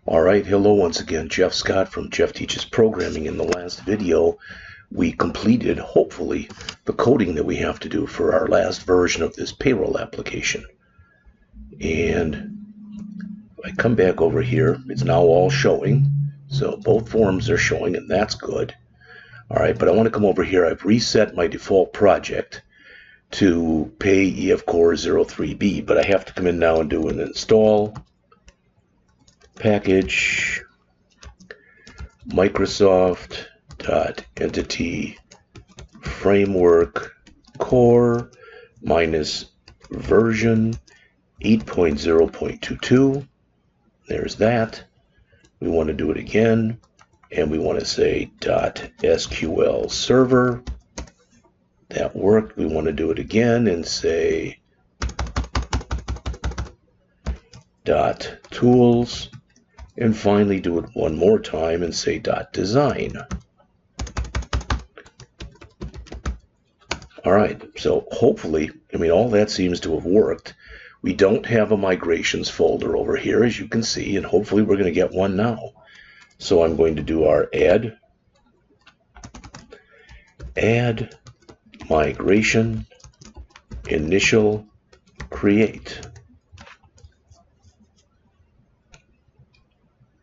Alright, hello once again, Jeff Scott from Jeff Teaches Programming. In the last video, we completed, hopefully, the coding that we have to do for our last version of this payroll application. And I come back over here, it's now all showing, so both forms are showing, and that's good. Alright, but I want to come over here. I've reset my default project to PayrollEFCore03b, but I have to come in now and do an install package Microsoft.entity framework core minus version 8.0.22. There's that. We want to do it again, and we want to say .sql server. That worked. We want to do it again and say .tools, and finally do it one more time and say .design. Alright, so hopefully, all that seems to have worked. We don't have a migrations folder over here, as you can see, and hopefully we're going to get one now. So I'm going to do our add migration initial create.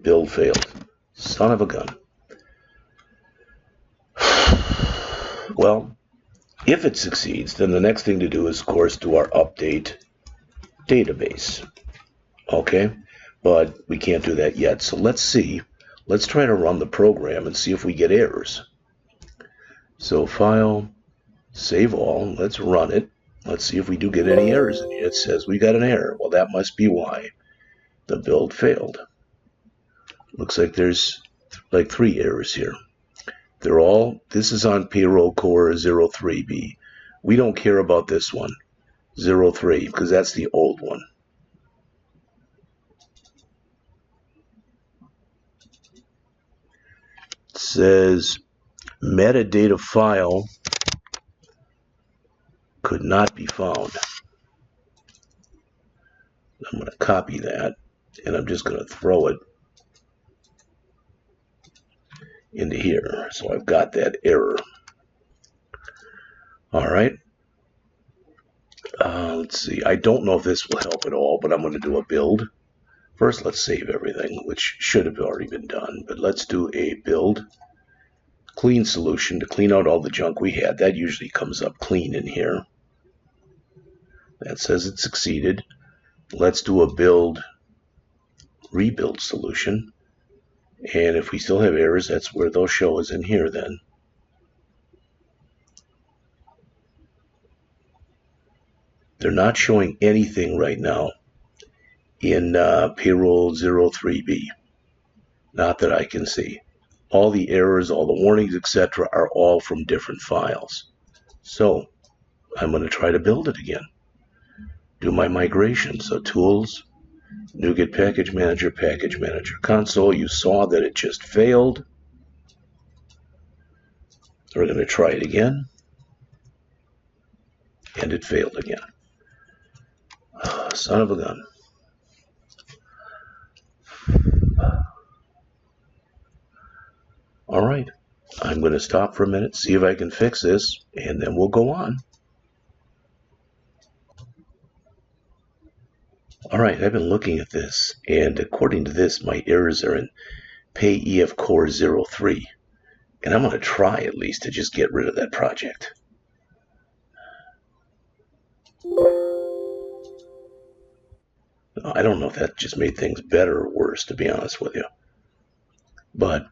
Build failed. Son of a gun. Well, if it succeeds, then the next thing to do is, of course, do our update database. Okay? But we can't do that yet. So let's see. Let's try to run the program and see if we get errors. So File, Save All. Let's run it. Let's see if we do get any errors in here. It says we got an error. Well, that must be why the build failed. Looks like there's like 3 errors here. This is on PayrollEFCore03b. We don't care about this one, 03, because that's the old one. It says metadata file could not be found. I'm going to copy that, and I'm just going to throw it into here. So I've got that error. Alright. Let's see. I don't know if this will help at all, but I'm going to do a build. First, let's save everything, which should have already been done. But let's do a build clean solution to clean out all the junk we had. That usually comes up clean in here. That says it succeeded. Let's do a build rebuild solution. And if we still have errors, that's where they'll show us in here then. They're not showing anything right now in Payroll03b. Not that I can see. All the errors, all the warnings, etc. are all from different files. So I'm going to try to build it again. Do my migration. So Tools, NuGet Package Manager console. You saw that it just failed. We're going to try it again. And it failed again. Son of a gun. Alright, I'm going to stop for a minute, see if I can fix this, and then we'll go on. Alright, I've been looking at this, and according to this, my errors are in PayrollEFCore03. And I'm going to try at least to just get rid of that project. I don't know if that just made things better or worse, to be honest with you. But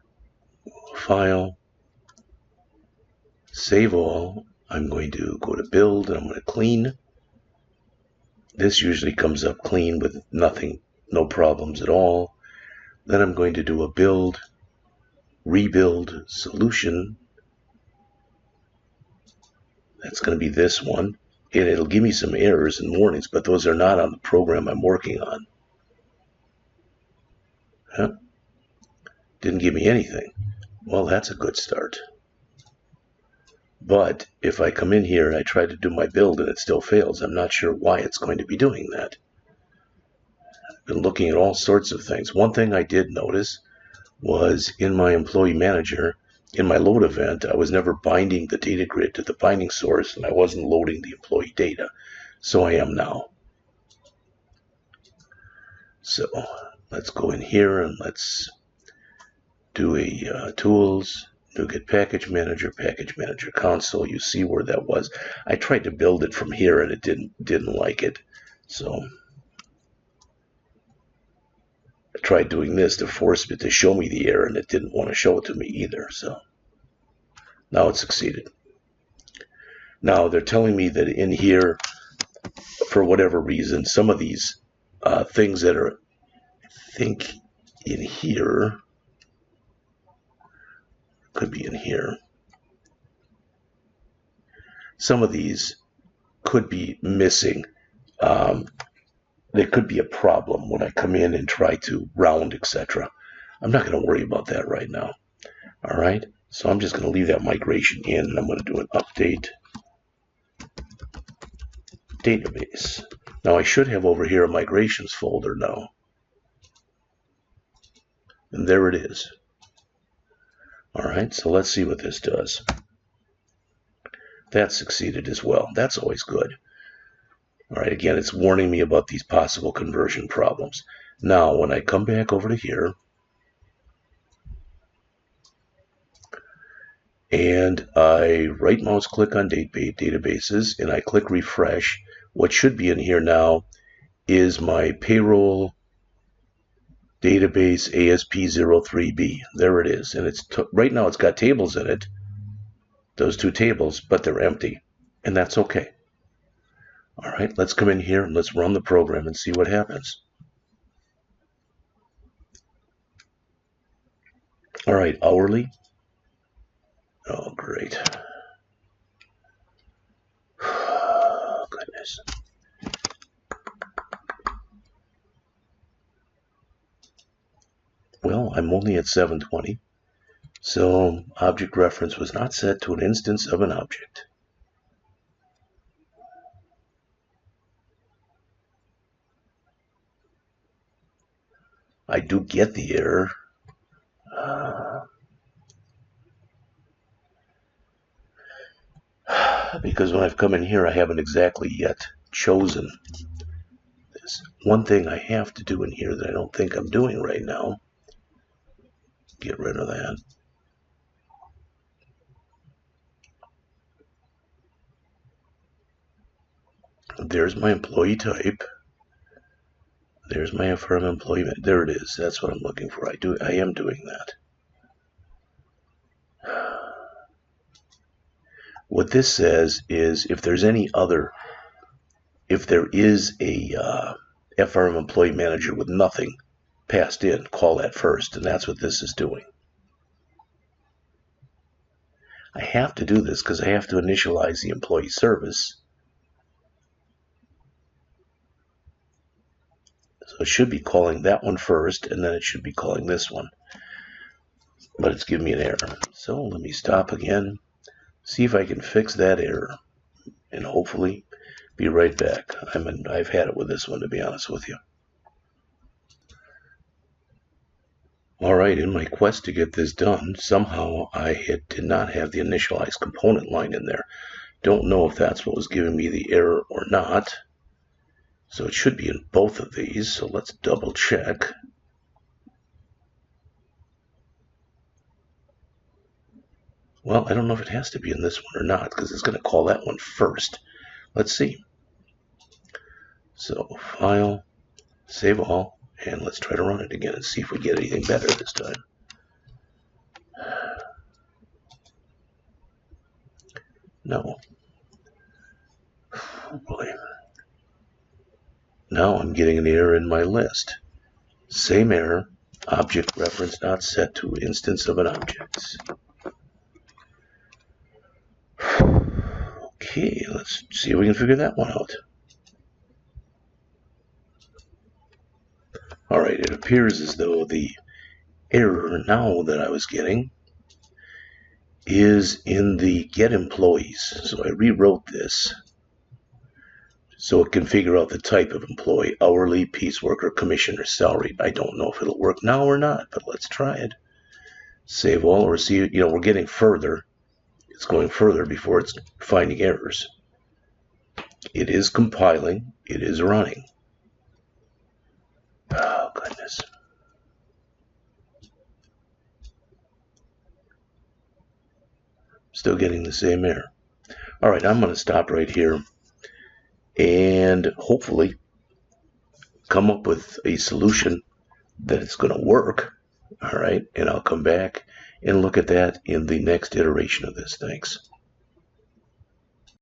File, Save All. I'm going to go to Build, and I'm going to clean. This usually comes up clean with nothing, no problems at all. Then I'm going to do a build, rebuild solution. That's going to be this one. And it'll give me some errors and warnings, but those are not on the program I'm working on. Huh? Didn't give me anything. Well, that's a good start. But if I come in here and I try to do my build and it still fails, I'm not sure why it's going to be doing that. been looking at all sorts of things. One thing I did notice was in my employee manager, in my load event, I was never binding the data grid to the binding source, and I wasn't loading the employee data. So I am now. So let's go in here and let's do a tools, NuGet package manager console. You see where that was. I tried to build it from here and it didn't like it. So I tried doing this to force it to show me the error, and it didn't want to show it to me either. So now it succeeded. Now they're telling me that in here, for whatever reason, some of these things that are, I think, in here, could be in here. Some of these could be missing. There could be a problem when I come in and try to round, etc. I'm not going to worry about that right now. All right, so I'm just going to leave that migration in, and I'm going to do an update database. Now I should have over here a migrations folder now. And there it is. All right, so let's see what this does. That succeeded as well. That's always good. All right, again, it's warning me about these possible conversion problems. Now, when I come back over to here, and I right mouse click on databases, and I click refresh, what should be in here now is my payroll database ASP03b. There it is, and it's right now it's got tables in it, those two tables, but they're empty, and that's okay. All right, let's come in here and let's run the program and see what happens. All right, hourly. Oh, great. Oh, goodness. Well, I'm only at 720, so object reference was not set to an instance of an object. I do get the error. Because when I've come in here, I haven't exactly yet chosen this. One thing I have to do in here that I don't think I'm doing right now, get rid of that. There's my employee type. There's my firm employee. There it is. That's what I'm looking for. I am doing that. What this says is if there is a FRM employee manager with nothing passed in, call that first, and that's what this is doing. I have to do this because I have to initialize the employee service. So it should be calling that one first, and then it should be calling this one. But it's giving me an error. So let me stop again, see if I can fix that error, and hopefully be right back. I've had it with this one, to be honest with you. All right, in my quest to get this done, somehow I did not have the initialized component line in there. Don't know if that's what was giving me the error or not. So it should be in both of these, so let's double check. Well, I don't know if it has to be in this one or not, because it's going to call that one first. Let's see. So, File, Save All, and let's try to run it again and see if we get anything better this time. No. Oh boy. Now I'm getting an error in my list. Same error, object reference not set to instance of an object. Okay, let's see if we can figure that one out. All right, it appears as though the error now that I was getting is in the get employees. So I rewrote this. So it can figure out the type of employee, hourly, pieceworker, commission, or salaried. I don't know if it'll work now or not, but let's try it. Save all, or see, we're getting further. It's going further before it's finding errors. It is compiling. It is running. Oh, goodness. Still getting the same error. All right, I'm going to stop right here and hopefully come up with a solution that it's going to work. All right, and I'll come back and look at that in the next iteration of this. Thanks.